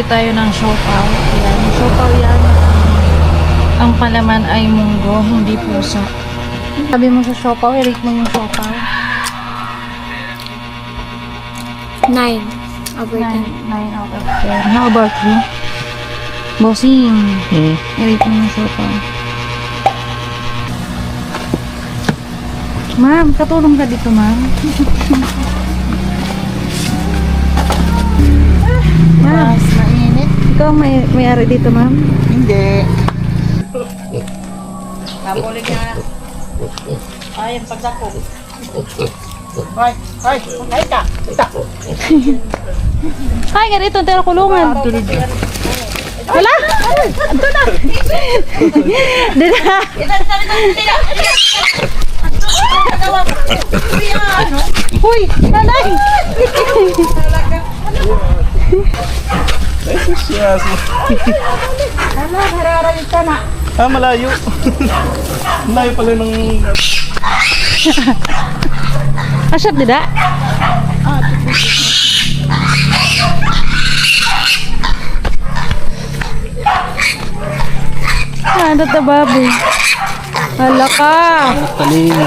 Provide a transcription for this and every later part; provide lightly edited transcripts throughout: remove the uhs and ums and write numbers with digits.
bumili tayo ng siopaw. Ayan, siopaw yan. Ang palaman ay munggo, hindi puso. Sabi mo sa siopaw, i-rate mo yung siopaw. 9 over 10. 9 out of 10. How about you? Bossing. I-rate mo yung siopaw. Ma'am, katulong ka dito, ma'am. Ma'am, mainit. Ikaw may-ari dito, ma'am? Hindi. Napulig niya. Ay, ang pagdako. Ay, ay ka. Ay, ganito, pero kulungan. Wala? Ito na. Dito. Uy, nanay. Ay, susyas. Ano, hararalit ka na. Ah, malayo. Malayo pala ng... Asyap, dida? Ano ito, baboy? Hala ka. Taling.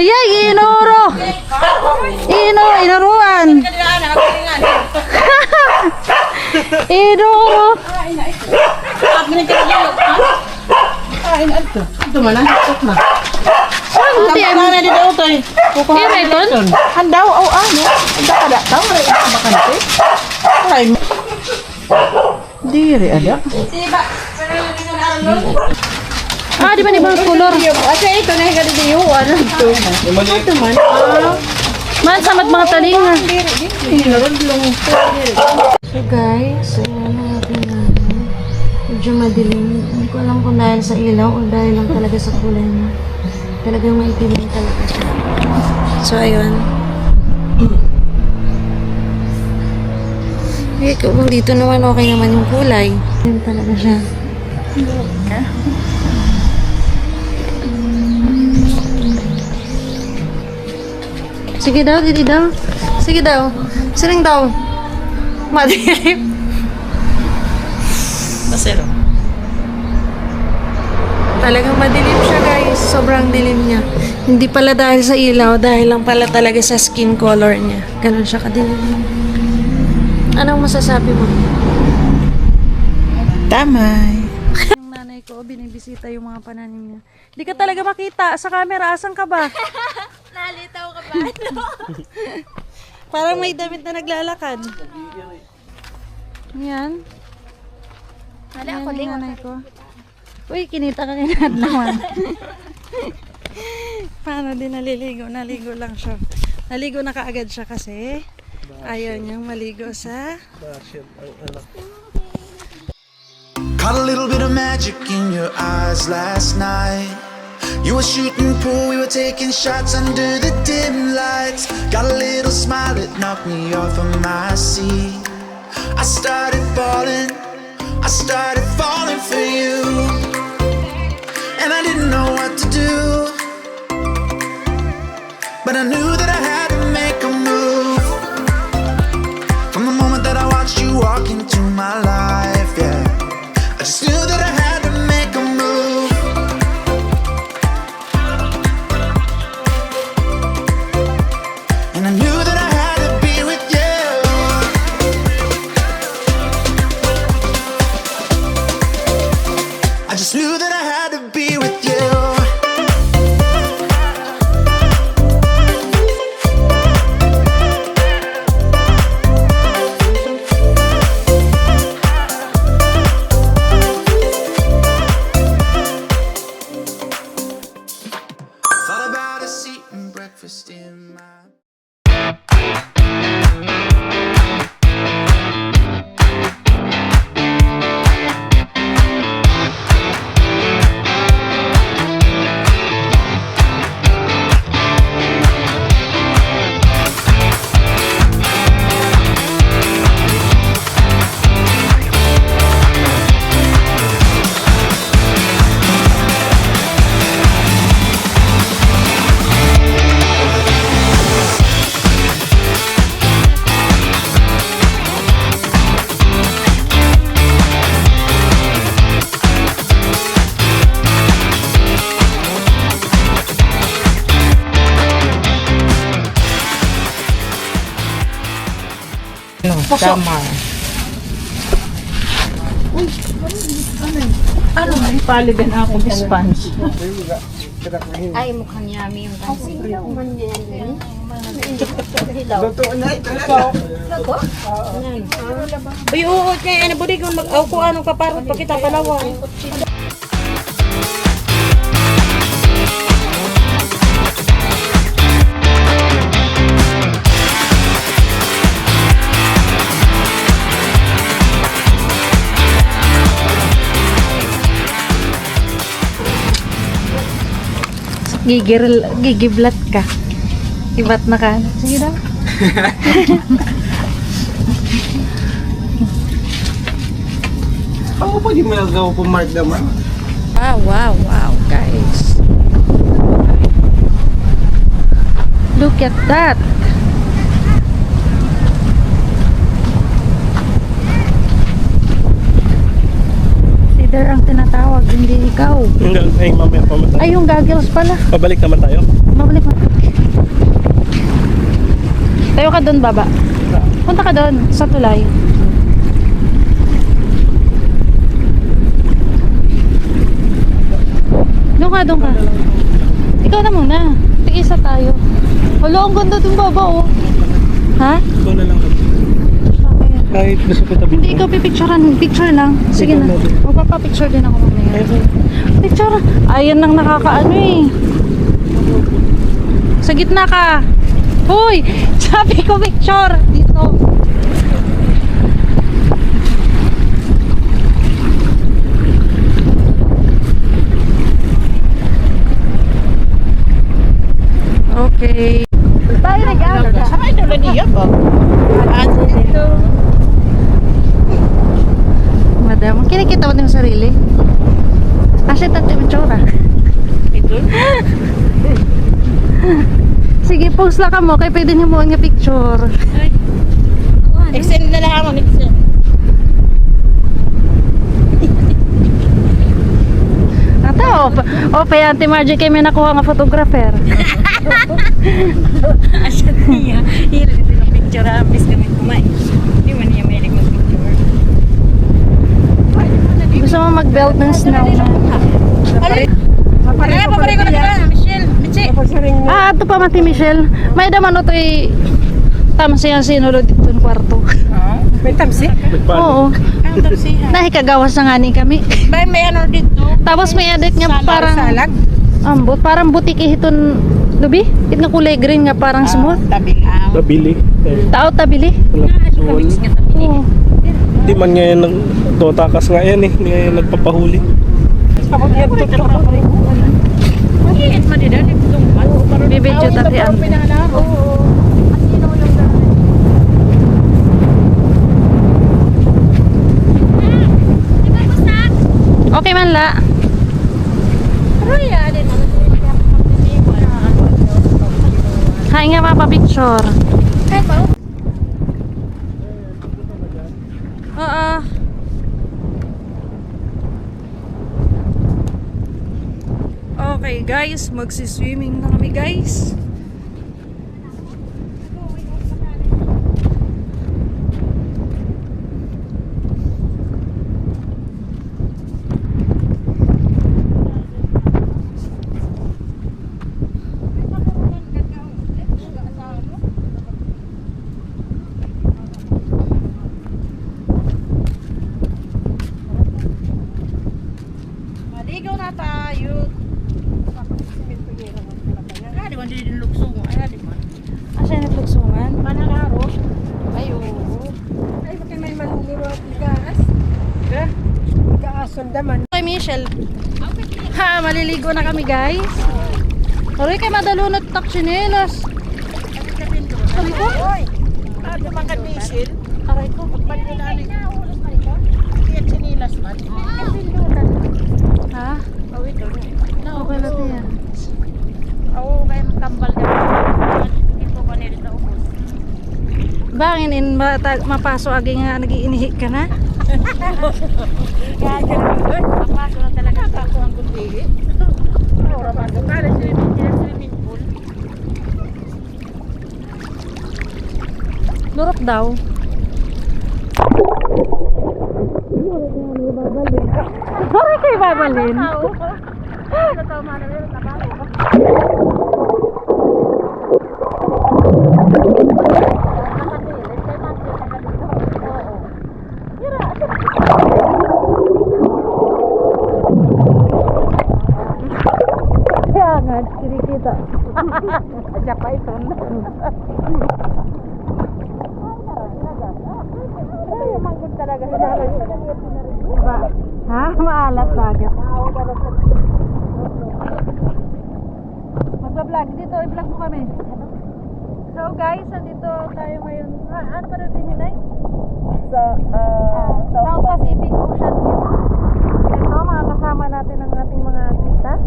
Ayay, inuro. Inuruan. Inuro. Ito man, tok na. Saan mo tiyan? Ano na dito ito eh? Ira ito? Handaw, o ano? Ada kada, tao rin ako bakante. Ay, diri ada. Ah, di ba ibang color? Asa ito na higad di yo, ano ito? Ito man. Man, samat mga talinga. Inaron lang. So guys, ayan na natin namin. Medyo madilim. Hindi ko alam kung dahil sa ilaw o dahil lang talaga sa kulay niya. Talagang maitim talaga siya. So ayun. Eh, kung dito naman okay naman yung kulay. Maitim talaga siya. Sige daw, didi daw. Sige daw. Siling daw. Madilim. Masero. Talagang madilim siya guys. Sobrang dilim niya. Hindi pala dahil sa ilaw, dahil lang pala talaga sa skin color niya. Ganun siya kadilim. Anong masasabi mo? Tamay. Yung nanay ko, binibisita yung mga pananim niya. Hindi ka talaga makita sa camera. Asan ka ba? Nalitaw ka ba? Parang may damit na naglalakad. Yan. Wala Yan ako yung din. nanay ko. Uy, kinita ka kinat naman. Paano din naliligo? Naligo lang siya. Naligo na kaagad siya kasi ayaw niyang maligo sa... Caught a little bit of magic in your eyes last night. You were shooting pool, we were taking shots under the dim lights. Got a little smile that knocked me off of my seat. I started falling for you. And I didn't know what to do, but I knew that I had to make a move. From the moment that I watched you walk into my life, yeah, I just knew that I had to make a move. And I knew that I had to be with you. I just knew that I had to be with you. Thought about a seat and breakfast in my... Damar. Ano? Paligan akong sponge. Ay, mukhang yummy yung pansin. Uy, oo, kaya ano, budi kung mag-auko anong kaparot pa kita palawan. Gigiblat ka. Ibat na ka. Sige daw. Ako pwede mo lang daw pumark naman. Wow, guys. Look at that. Cedar ang tinatawag, hindi ikaw. Ay, mamaya pa mata. Ay, yung goggles pala. Pabalik naman tayo. Mabalik mo. Tayo ka doon, baba. Punta ka doon, sa tulay. Doon ka. Ikaw na muna. Tig-isa tayo. Wala, ang ganda dun baba, oh. Ha? Ikaw na lang. Kahit gusto ko tabi. Hindi, ikaw pipicturean. Picture lang. Sige na. Magpapapicture din ako mamaya. Picture. Ayan nang nakakaano eh. Sa gitna ka. Hoy! Sabi ko picture. Dito. Okay. Tayo nag-aaral. Sakay na lang niya ba? Madam, kinikita mo din yung sarili? Kasi tante mo tsura. Ito? Sige, post lang ka mo. Kaya pwede niyo mo nga picture. Extend na lang ako, extend. Ato, pa Auntie Margie kayo may nakuha nga photographer. Asya niya. Hila dito ng picture ha. Please kami kumain. Hindi mo niya mahilig mag-picture. Gusto mo mag-belt ng snow na? Ay, paparin ko na ba? Michelle, Michi. Ah, ito pa Mati Michelle. May daman ito tama siya sinulod dito ng kwarto. May tamsi? Oo. Ang tapsihan. Nahikagawas na nga ni kami. Bay, may ano dito. Tapos may edit nga parang Salag? ambot, parang butik ihiton lubi. It nga kulay green nga parang smooth. Tabilaw. Nabili. Tao tabili. Kamix nga tabi. Oo. Hindi man ngayon takas nga yan eh. Hindi ngayon nagpapahuli. Maliit man din. Bibidyo tati ang. Okay man la. Hay nga mapapicture. Oo. Okay guys, magsi-swimming na kami guys. Maligaw na tayo. Di ba hindi din luksong? Ay, di ba? Asa na naglugsungan? Mananaro. Ay, oo. Ay, bakit may maniliwag gas? Gaason daman. Okay, Michelle. Ha, maliligo na kami, guys. Aray, kay madalunod tak chinelas. Sabi ko? Hoy! Dumakan Michelle. Aray ko. Pagpalilanin. Kaya sinilas man. Ha? Oh, ito. Okay na ito yan. Oo, kaya magkambal na. Ito pa nila na ubos. Bangin in mapaso agi nga nagiinihi ka na? Papaso na talaga. Ako ang kundi. Ora ba? Kala swimming pool. Lurok daw. Sorry kay babalin. Kaya nga, kinikita. Siya pa ito. Ha? Maalat bagay. Magbablog dito, i-vlog mo kami. So guys, nandito tayo ngayon. Ano pa rin din Nay? Sa South Pacific Ocean View. Ito, mga kasama natin ang ating mga titas.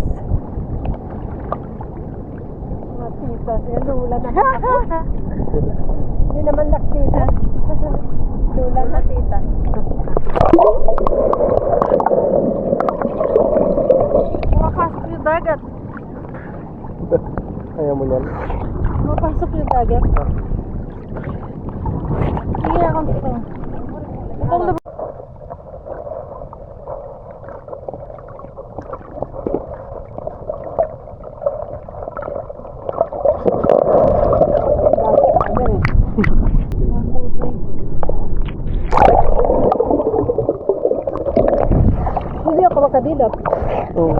Mga titas, yan, lula na. Hindi naman naktitas. Lula na tita. Mapasok yung dagat. Ayaw mo yan. Mapasok yung dagat. Sige ako dito. Itong lubog. Hindi ako makadilap. Oo.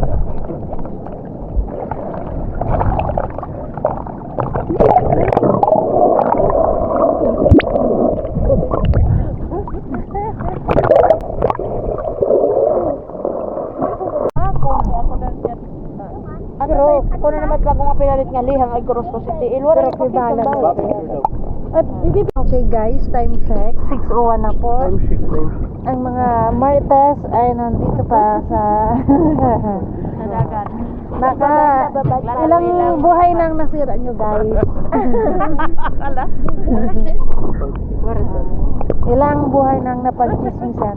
Pero ako na naman bago nga pinalit nga lihang ay cross ko city. Ilwar ang pagkita ba? Okay guys, time check. 6:01 na po. Time chic. Ang mga marites ay nandito pa sa dagat. Ilang buhay nang nasira nyo guys. Ilang buhay nang napagchismisan.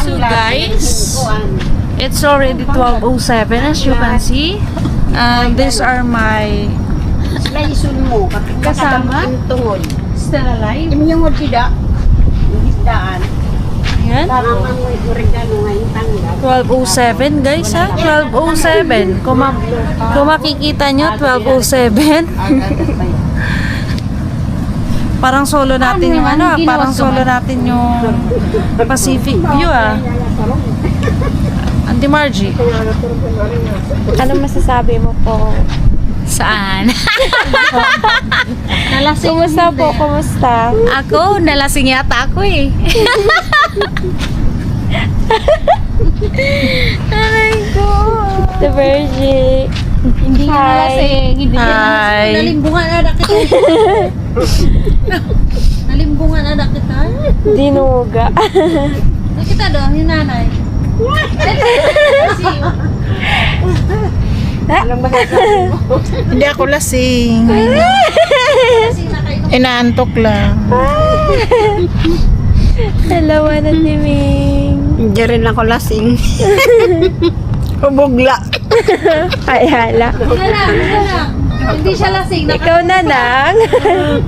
So guys, it's already 12:07 as you can see. And these are my kasama. Still alive. Yan. 12:07 guys ha. 12:07. Kung makikita nyo, 12:07. Parang solo natin yung ano, parang solo natin yung Pacific view ah. Auntie Margie. Ano masasabi mo po? Saan? Nalasing kumusta po? Kumusta? Ako, nalasing yata ako eh. Aray ko. The Virgin. Hindi nga nalasing. Hindi nga Hi. nalimbungan anak kita. Nalimbungan anak kita. Dinuga. Kita doon, yung nanay. Hindi ako lasing. Inaantok lang. Dalawa na ni Ming. Hindi rin ako lasing. Bugla. Ay, hala. Hindi siya lasing. Ikaw na lang.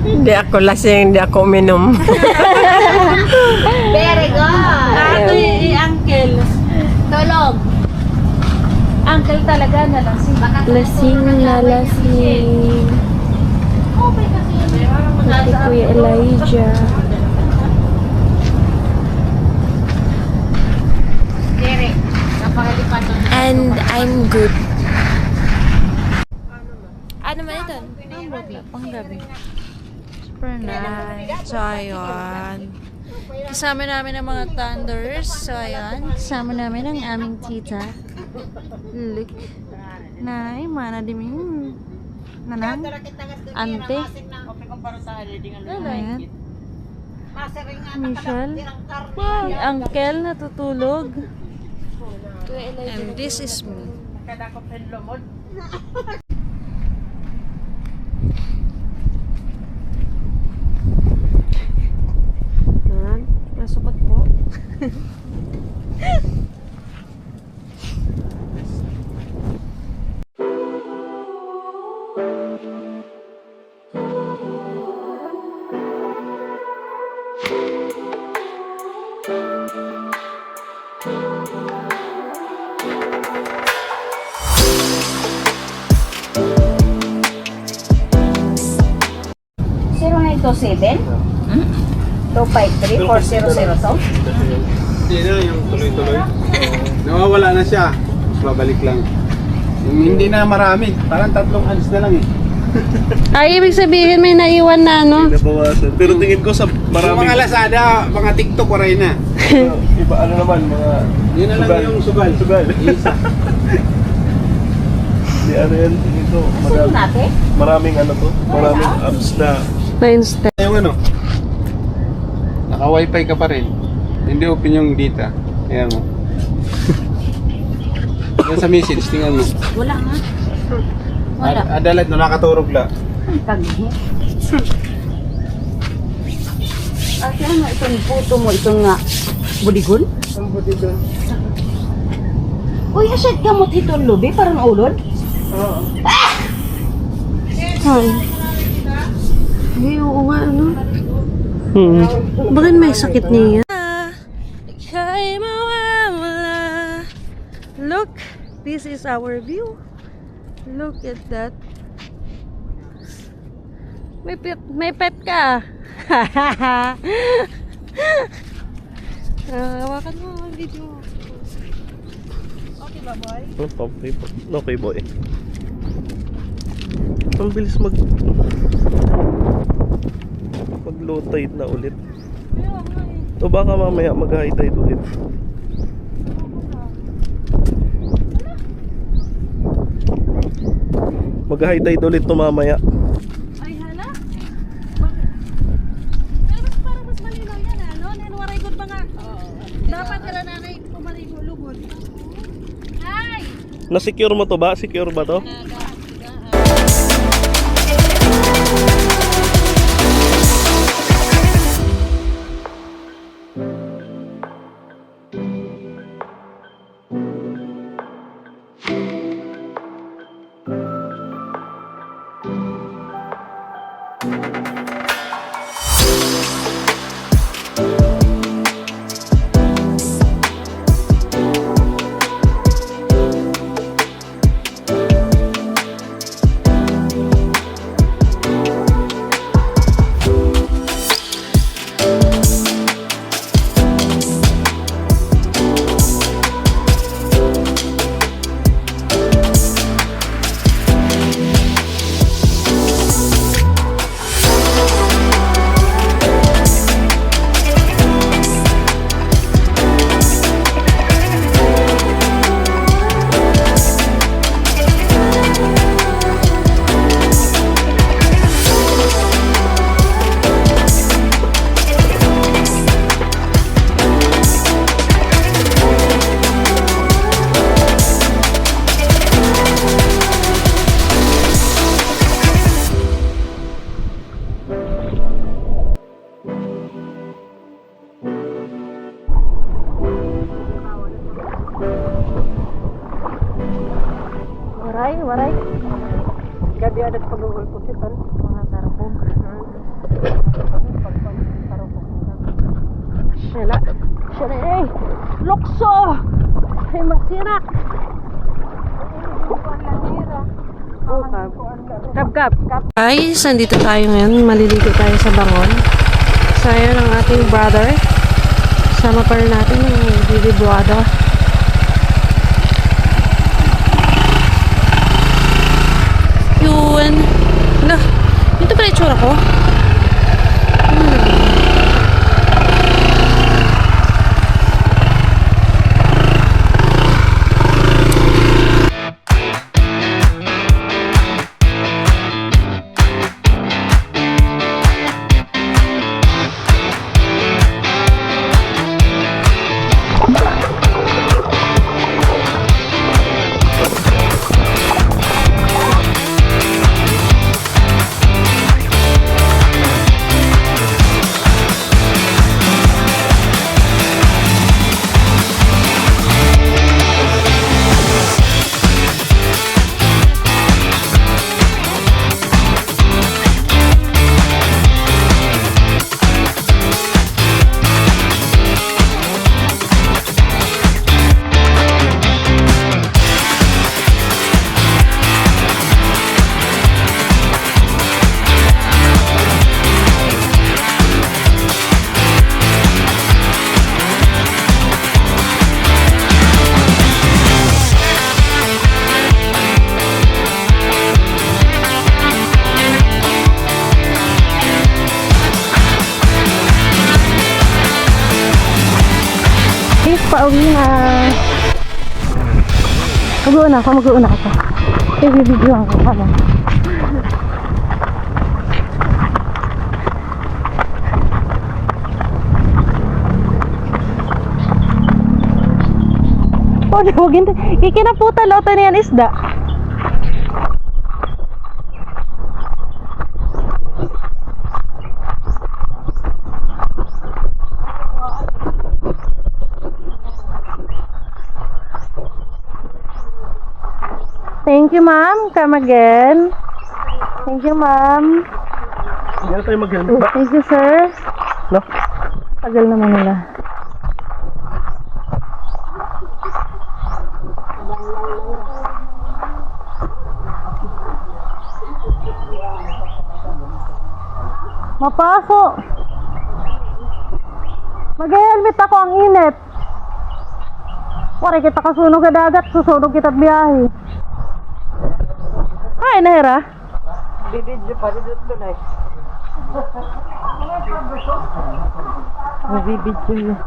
Hindi ako lasing, hindi ako uminom. Very good. Ito yung uncle. Tulog. Uncle talaga na lasing. Lasing na lasing. Ate Kuya Elijah. And I'm good. Ano man ito? Panggabi. Super nice. So, ayun. Kasama namin ang mga thunders. So, ayun. Kasama namin ang aming tita. Look. Nay, mana diming. Nanang. Ante. Ayan. Michelle. Yung uncle natutulog. And this is me. Nasukot po. 227? 253? 400 to? Hindi na yung tuloy-tuloy. Nawawala na siya. Babalik lang. Yung hindi na marami. Parang 3 ads na lang eh. Ay, ibig sabihin may naiwan na, no? Nabawasan. Pero tingin ko sa Yung maraming... mga Lazada, mga TikTok ko rin na. Iba ano naman, mga... Yun na lang yung sugal. Sugal. Isa. Di ano yan, tingin ko. natin? Maraming ano to. Maraming apps na... Na-insta. Yung ano, naka-wifi ka pa rin. Hindi open yung data. Ayan mo. Yan sa message, tingnan mo. Wala nga. Wala. Adalat no, nakaturog la. Taghi. Ate, ano itong puto mo? Itong budigon? Ang buti doon. Uy, asyad kamot itong lubi, parang ulod. Ay. Ay, oo nga, ano? Bakit may sakit niya? Kay mawawala. Look, this is our view. Look at that. May pet ka. Hawakan mo ang video. Okay ba, boy? Okay, boy. Ang bilis mag low tide na ulit. O baka mamaya mag high tide ulit. Mag high tide ulit to mamaya. Ay, hala? Bakit? Pero mas parang mas malinaw yan, ano? Nanuwaray ko ba nga? Dapat ka na kay pumaligo lugod. Ay! Na-secure mo to ba? Secure ba to? Waray. Gabi ada pagugol ko ito. Mga tarapog. Sila. Eh! Lokso! Ay, masirak! Kap. Guys, nandito tayo ngayon. Maliligo tayo sa Bangon. So, ayun ang ating brother. Sama pa rin natin yung Bibi Buada. Yun. Hala, ito pala itsura ko. pauwi na. Mag-uuna ako. I-video ako kamo. Huwag hindi. Kikinaputan lang ito niyan isda. Thank you, ma'am. Come again. Thank you, ma'am. Hindi na tayo mag-helmet ba? Thank you, sir. No? Tagal naman nila. Mapasok. Mag-helmet ako, ang init. Wari kita kasunog ka dagat, susunog kita biyahe. Ay, Nahira. Bibidyo pa rin ito na. Bibidyo yun.